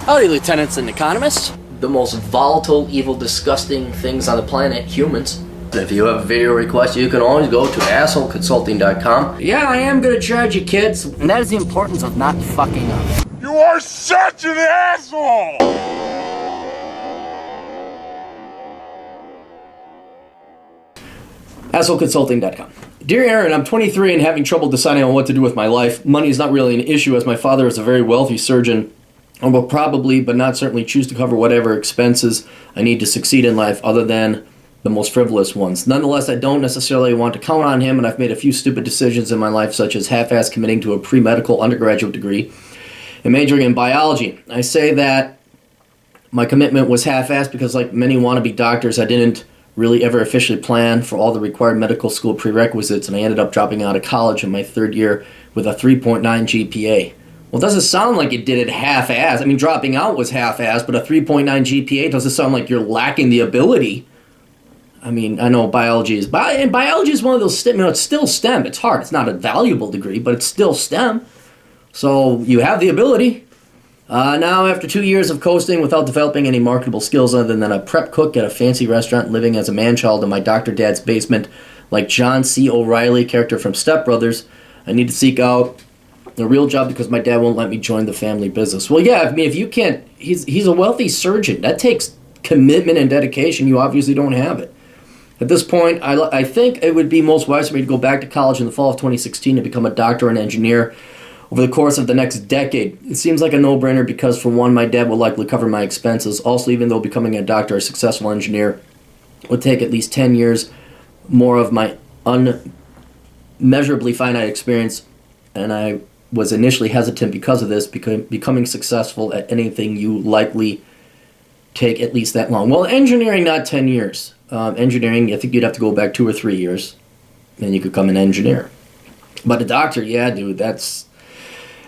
Howdy, lieutenants and economists. The most volatile, evil, disgusting things on the planet, humans. If you have a video request, you can always go to assholeconsulting.com. Yeah, I am gonna charge you, kids. And that is the importance of not fucking up. You are such an asshole! assholeconsulting.com. Dear Aaron, I'm 23 and having trouble deciding on what to do with my life. Money is not really an issue as my father is a very wealthy surgeon and will probably, but not certainly, choose to cover whatever expenses I need to succeed in life other than the most frivolous ones. Nonetheless, I don't necessarily want to count on him, and I've made a few stupid decisions in my life, such as half-ass committing to a pre-medical undergraduate degree and majoring in biology. I say that my commitment was half-assed because, like many wannabe doctors, I didn't really ever officially plan for all the required medical school prerequisites, and I ended up dropping out of college in my third year with a 3.9 GPA. Well, it doesn't sound like you did it half-assed. I mean, dropping out was half-assed, but a 3.9 GPA doesn't sound like you're lacking the ability. I mean, I know biology is... And biology is one of those... it's still STEM. It's hard. It's not a valuable degree, but it's still STEM. So you have the ability. Now, after 2 years of coasting without developing any marketable skills other than a prep cook at a fancy restaurant, living as a man-child in my doctor dad's basement, like John C. O'Reilly, character from Step Brothers, I need to seek out a real job because my dad won't let me join the family business. Well, yeah, I mean, if you can't... He's a wealthy surgeon. That takes commitment and dedication. You obviously don't have it. At this point, I think it would be most wise for me to go back to college in the fall of 2016 to become a doctor and engineer over the course of the next decade. It seems like a no-brainer because, for one, my dad will likely cover my expenses. Also, even though becoming a doctor or a successful engineer would take at least 10 years more of my unmeasurably finite experience, and I was initially hesitant because of this, because becoming successful at anything you likely take at least that long. Well, engineering, not 10 years. Engineering, I think you'd have to go back 2 or 3 years, and you could become an engineer. But a doctor, yeah, dude, that's...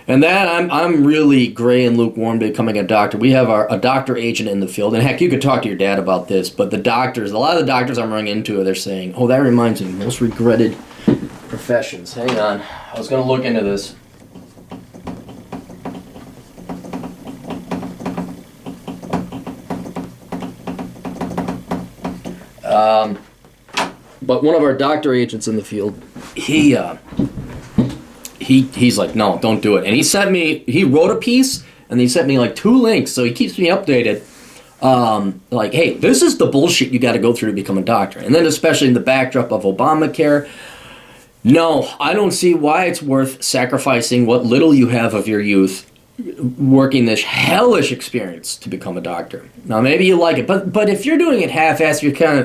And that, I'm really gray and lukewarm to becoming a doctor. We have a doctor agent in the field, and heck, you could talk to your dad about this, but the doctors, a lot of the doctors I'm running into, they're saying, oh, that reminds me, most regretted professions. Hang on, I was going to look into this. But one of our doctor agents in the field, he's like, no, don't do it. And he wrote a piece, and he sent me like 2 links, so he keeps me updated. Like, hey, this is the bullshit you got to go through to become a doctor. And then especially in the backdrop of Obamacare, no, I don't see why it's worth sacrificing what little you have of your youth working this hellish experience to become a doctor. Now, maybe you like it, but if you're doing it half-assed,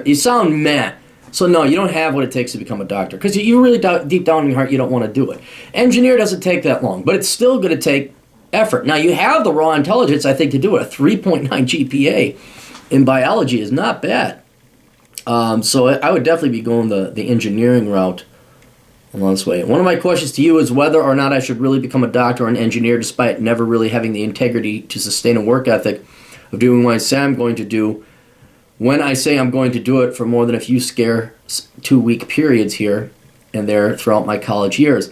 you sound meh. So no, you don't have what it takes to become a doctor, because you really deep down in your heart you don't want to do it. Engineer doesn't take that long, but it's still going to take effort. Now, you have the raw intelligence, I think, to do it. A 3.9 GPA in biology is not bad. So I would definitely be going the engineering route along this way. One of my questions to you is whether or not I should really become a doctor or an engineer despite never really having the integrity to sustain a work ethic of doing what I say I'm going to do. When I say I'm going to do it for more than a few scarce 2-week periods here and there throughout my college years.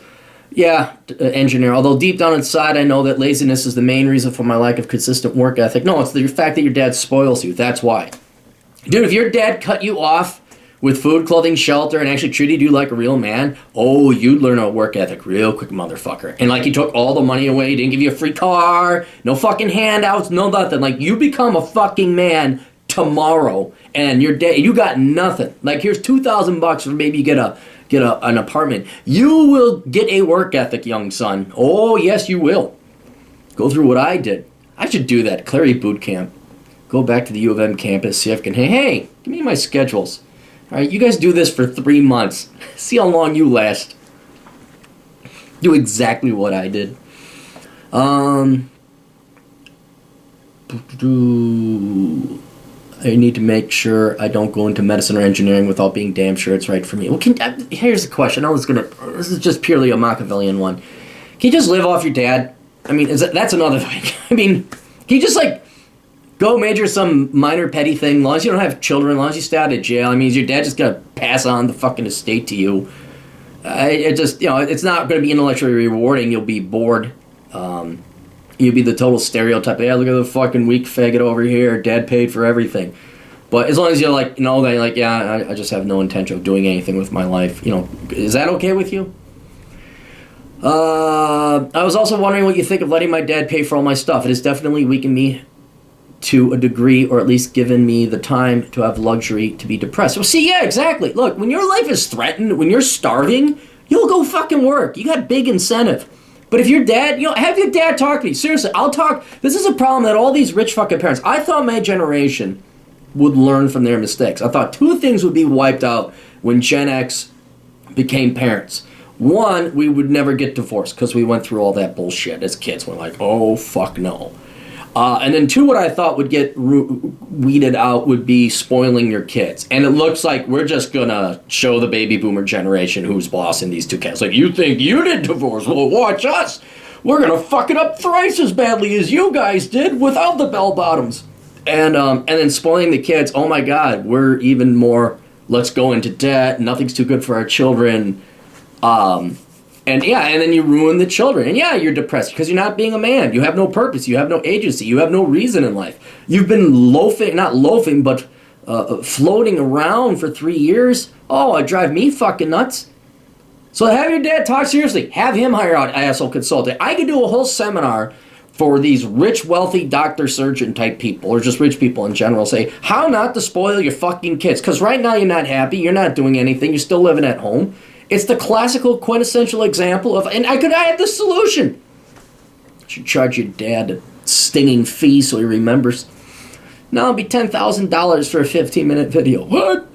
Yeah, engineer, although deep down inside I know that laziness is the main reason for my lack of consistent work ethic. No, it's the fact that your dad spoils you. That's why. Dude, if your dad cut you off with food, clothing, shelter, and actually treated you like a real man, oh, you'd learn a work ethic real quick, motherfucker. And like he took all the money away, he didn't give you a free car, no fucking handouts, no nothing. Like, you become a fucking man tomorrow, and your day, you got nothing. Like, here's $2,000 for maybe you get an apartment. You will get a work ethic, young son. Oh, yes, you will. Go through what I did. I should do that. Clary boot camp. Go back to the U of M campus, see if I can, hey, give me my schedules. All right, you guys do this for 3 months. See how long you last. Do exactly what I did. I need to make sure I don't go into medicine or engineering without being damn sure it's right for me. Well, here's the question. This is just purely a Machiavellian one. Can you just live off your dad? I mean, that's another thing. I mean, can you just, like, go major some minor petty thing, as long as you don't have children, as long as you stay out of jail? I mean, is your dad just going to pass on the fucking estate to you? It's not going to be intellectually rewarding. You'll be bored. You'd be the total stereotype. Yeah, look at the fucking weak faggot over here. Dad paid for everything. But as long as you're like, that you're like, yeah, I just have no intention of doing anything with my life. Is that okay with you? I was also wondering what you think of letting my dad pay for all my stuff. It has definitely weakened me to a degree, or at least given me the time to have luxury to be depressed. Well, see, yeah, exactly. Look, when your life is threatened, when you're starving, you'll go fucking work. You got big incentive. But if your dad, have your dad talk to me. Seriously, I'll talk. This is a problem that all these rich fucking parents, I thought my generation would learn from their mistakes. I thought two things would be wiped out when Gen X became parents. One, we would never get divorced because we went through all that bullshit as kids. We're like, oh, fuck no. And then two, what I thought would get weeded out would be spoiling your kids. And it looks like we're just going to show the baby boomer generation who's bossing these two kids. Like, you think you did divorce? Well, watch us. We're going to fuck it up thrice as badly as you guys did without the bell bottoms. And then spoiling the kids. Oh, my God, we're even more, let's go into debt. Nothing's too good for our children. And then you ruin the children. And yeah, you're depressed because you're not being a man. You have no purpose. You have no agency. You have no reason in life. You've been floating around for 3 years. Oh, it drive me fucking nuts. So have your dad talk seriously. Have him hire out an asshole consultant. I could do a whole seminar for these rich, wealthy doctor, surgeon type people, or just rich people in general, say how not to spoil your fucking kids. Because right now you're not happy. You're not doing anything. You're still living at home. It's the classical, quintessential example of, and I had the solution. You should charge your dad a stinging fee so he remembers. No, it'll be $10,000 for a 15-minute video. What?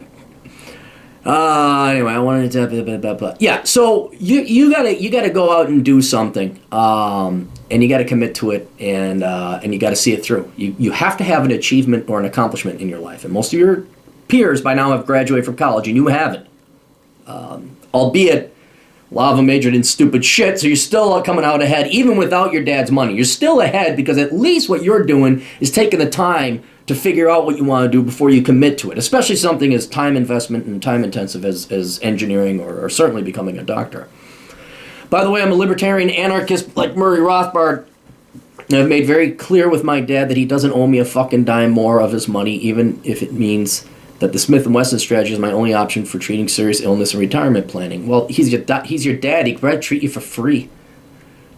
Anyway, I wanted to yeah. So you gotta go out and do something, and you gotta commit to it, and you gotta see it through. You have to have an achievement or an accomplishment in your life, and most of your peers by now have graduated from college, and you haven't. Albeit, a lot of them majored in stupid shit, so you're still coming out ahead, even without your dad's money. You're still ahead because at least what you're doing is taking the time to figure out what you want to do before you commit to it, especially something as time investment and time intensive as engineering or certainly becoming a doctor. By the way, I'm a libertarian anarchist like Murray Rothbard. I've made very clear with my dad that he doesn't owe me a fucking dime more of his money, even if it means that the Smith & Wesson strategy is my only option for treating serious illness and retirement planning. Well, he's your dad. He could probably treat you for free.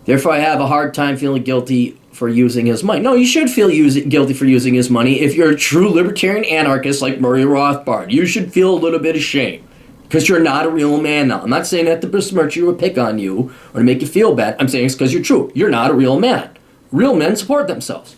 Therefore, I have a hard time feeling guilty for using his money. No, you should feel guilty for using his money if you're a true libertarian anarchist like Murray Rothbard. You should feel a little bit of shame because you're not a real man now. I'm not saying that to besmirch you or pick on you or to make you feel bad. I'm saying it's because you're true. You're not a real man. Real men support themselves.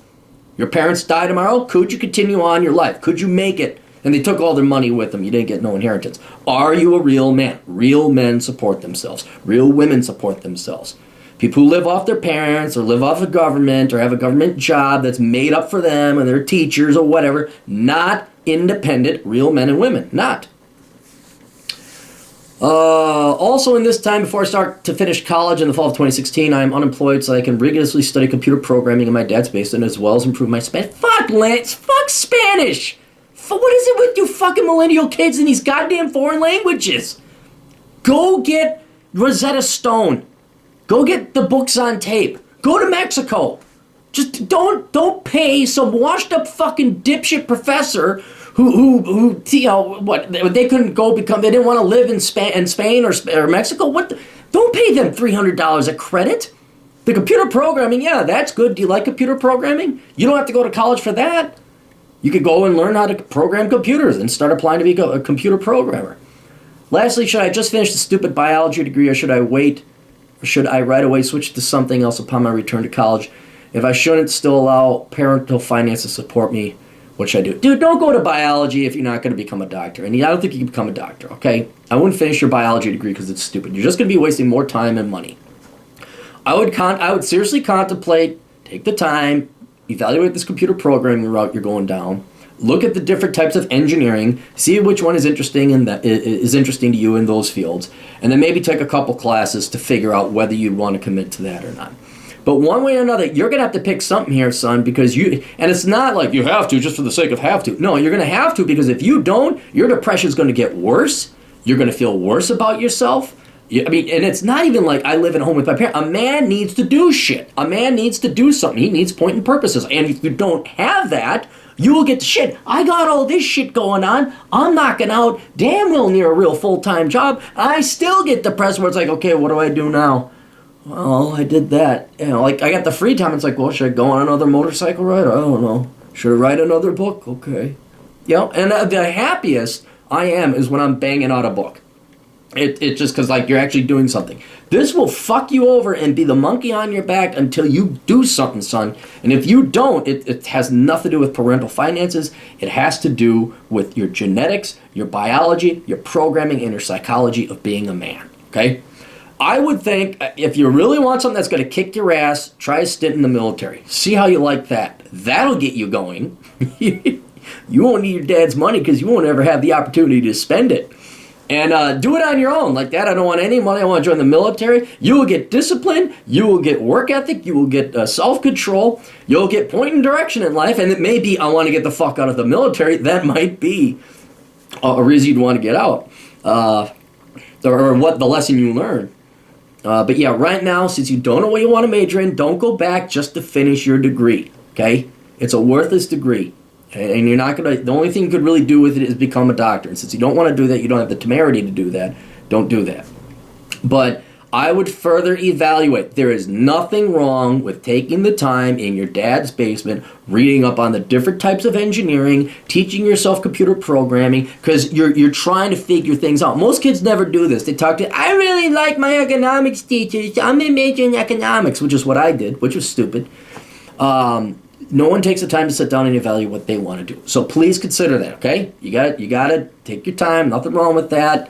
Your parents die tomorrow. Could you continue on your life? Could you make it? And they took all their money with them. You didn't get no inheritance. Are you a real man? Real men support themselves. Real women support themselves. People who live off their parents or live off the government or have a government job that's made up for them and they're teachers or whatever, not independent real men and women. Not. Also in this time before I start to finish college in the fall of 2016, I am unemployed so I can rigorously study computer programming in my dad's basement as well as improve my Spanish. Fuck Spanish! What is it with you fucking millennial kids in these goddamn foreign languages? Go get Rosetta Stone. Go get the books on tape. Go to Mexico. Just don't pay some washed up fucking dipshit professor who they couldn't go become, they didn't want to live in Spain or Mexico. Don't pay them $300 a credit. The computer programming, yeah, that's good. Do you like computer programming? You don't have to go to college for that. You could go and learn how to program computers and start applying to be a computer programmer. Lastly, should I just finish the stupid biology degree or should I wait? Or should I right away switch to something else upon my return to college? If I shouldn't still allow parental finance to support me, what should I do? Dude, don't go to biology if you're not going to become a doctor. And I don't think you can become a doctor, okay? I wouldn't finish your biology degree because it's stupid. You're just going to be wasting more time and money. I would seriously contemplate, take the time, evaluate this computer programming route you're going down. Look at the different types of engineering. See which one is interesting to you in those fields, and then maybe take a couple classes to figure out whether you want to commit to that or not. But one way or another, you're gonna have to pick something here, son, because and it's not like you have to just for the sake of have to. No, you're gonna have to because if you don't, your depression is gonna get worse. You're gonna feel worse about yourself. Yeah, I mean, and it's not even like I live at home with my parents. A man needs to do shit. A man needs to do something. He needs point and purposes. And if you don't have that, you will get the shit. I got all this shit going on. I'm knocking out damn well near a real full-time job. I still get depressed where it's like, okay, what do I do now? Well, I did that. You know, like I got the free time. It's like, well, should I go on another motorcycle ride? I don't know. Should I write another book? Okay. You know, and the happiest I am is when I'm banging out a book. It's just because, like, you're actually doing something. This will fuck you over and be the monkey on your back until you do something, son. And if you don't, it has nothing to do with parental finances. It has to do with your genetics, your biology, your programming, and your psychology of being a man, okay? I would think if you really want something that's going to kick your ass, try a stint in the military. See how you like that. That'll get you going. You won't need your dad's money because you won't ever have the opportunity to spend it. And do it on your own. Like that, I don't want any money. I want to join the military. You will get discipline. You will get work ethic. You will get self-control. You'll get point and direction in life. And it may be, I want to get the fuck out of the military. That might be a reason you'd want to get out. Or what the lesson you learn. But yeah, right now, since you don't know what you want to major in, don't go back just to finish your degree. Okay? It's a worthless degree. And you're not going to, the only thing you could really do with it is become a doctor. And since you don't want to do that, you don't have the temerity to do that, don't do that. But I would further evaluate. There is nothing wrong with taking the time in your dad's basement, reading up on the different types of engineering, teaching yourself computer programming, because you're trying to figure things out. Most kids never do this. They talk to, I really like my economics teachers. I'm going to major in economics, which is what I did, which was stupid. No one takes the time to sit down and evaluate what they want to do. So please consider that, okay? You got to take your time. Nothing wrong with that.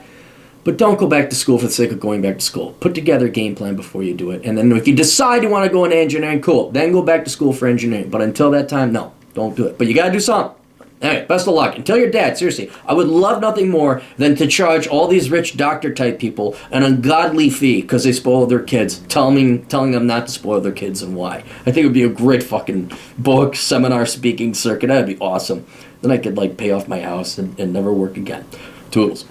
But don't go back to school for the sake of going back to school. Put together a game plan before you do it. And then if you decide you want to go into engineering, cool. Then go back to school for engineering. But until that time, no. Don't do it. But you got to do something. Anyway, best of luck. And tell your dad, seriously, I would love nothing more than to charge all these rich doctor-type people an ungodly fee because they spoil their kids, telling them not to spoil their kids and why. I think it would be a great fucking book, seminar, speaking circuit. That would be awesome. Then I could, like, pay off my house and never work again. Toodles.